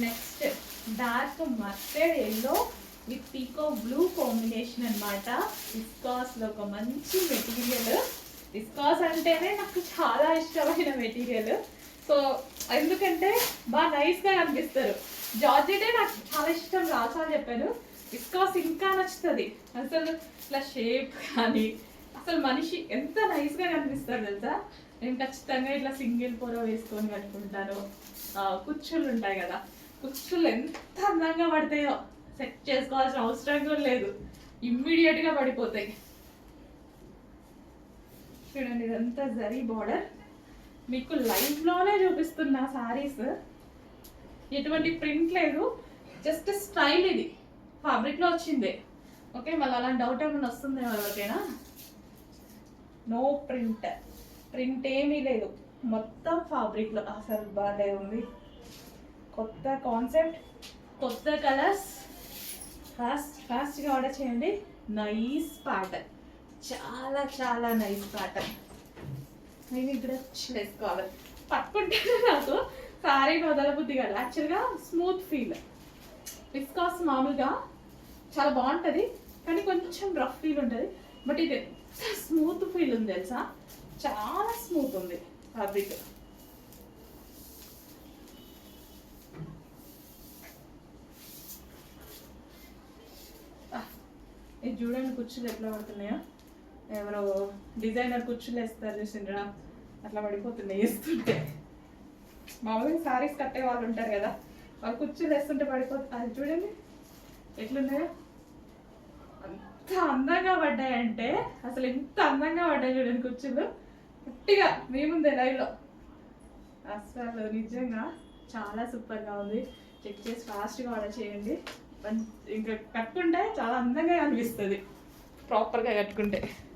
Next dark mustard yellow with peacock blue combination అనమాట. విస్కాస్లో ఒక మంచి మెటీరియల్. విస్కాస్ అంటేనే నాకు చాలా ఇష్టమైన మెటీరియల్. సో ఎందుకంటే బాగా నైస్గా కనిపిస్తారు. జార్జెటే నాకు చాలా ఇష్టం, రాసాలు చెప్పాను. విస్కాస్ ఇంకా నచ్చుతుంది. అసలు ఇట్లా షేప్ కానీ అసలు మనిషి ఎంత నైస్గా కనిపిస్తారు తెలుసా. నేను ఖచ్చితంగా ఇట్లా సింగిల్ పొర వేసుకొని కట్టుకుంటాను. కుచ్చుళ్ళు ఉంటాయి కదా, కుచ్చుళ్ళు ఎంత అందంగా పడతాయో. సెట్ చేసుకోవాల్సిన అవసరం కూడా లేదు, ఇమ్మీడియట్గా పడిపోతాయి. చూడండి ఇదంతా జరీ బార్డర్. మీకు లైవ్లోనే చూపిస్తున్నా శారీస్. ఎటువంటి ప్రింట్ లేదు, జస్ట్ స్టైల్. ఇది ఫ్యాబ్రిక్లో వచ్చిందే. ఓకే, మళ్ళీ అలాంటి డౌట్ ఏమైనా వస్తుందేమో ఎవరికైనా. నో ప్రింట్, ప్రింట్ ఏమీ లేదు, మొత్తం ఫ్యాబ్రిక్లో. అసలు బాగా ఉంది. కొత్త కాన్సెప్ట్, కొత్త కలర్స్. ఫాస్ట్గా ఆర్డర్ చేయండి. నైస్ ప్యాటర్న్, చాలా చాలా నైస్ ప్యాటర్న్. నేను ఇక్కడ వేసుకోవాలి. పట్టుకుంటే నాకు సారీ వదలబుద్ధి కదా. యాక్చువల్గా స్మూత్ ఫీల్. విస్కాస్ మామూలుగా చాలా బాగుంటుంది, కానీ కొంచెం రఫ్ ఫీల్ ఉంటుంది. బట్ ఇది ఎంత స్మూత్ ఫీల్ ఉంది తెలుసా, చాలా స్మూత్ ఉంది ఫ్యాబ్రిక్. ఇది చూడండి కుర్చీలు ఎట్లా పడుతున్నాయో. ఎవరో డిజైనర్ కుర్చీలు వేస్తారు చూసిండ్రా, అట్లా పడిపోతున్నాయి వేస్తుంటే. మామూలుగా సారీస్ కట్టే వాళ్ళు ఉంటారు కదా, వాళ్ళు కుర్చీలు వేస్తుంటే పడిపోతుంది. అది చూడండి ఎట్లున్నాయో, అంత అందంగా పడ్డాయంటే అసలు ఎంత అందంగా పడ్డాయి చూడండి కుర్చీలు. గట్టిగా మేముంది లైవ్లో. అసలు నిజంగా చాలా సూపర్గా ఉంది. చెక్ చేసి ఫాస్ట్గా ఆర్డర్ చేయండి. ఇంకా కట్టుకుంటే చాలా అందంగా అనిపిస్తుంది ప్రాపర్గా కట్టుకుంటే.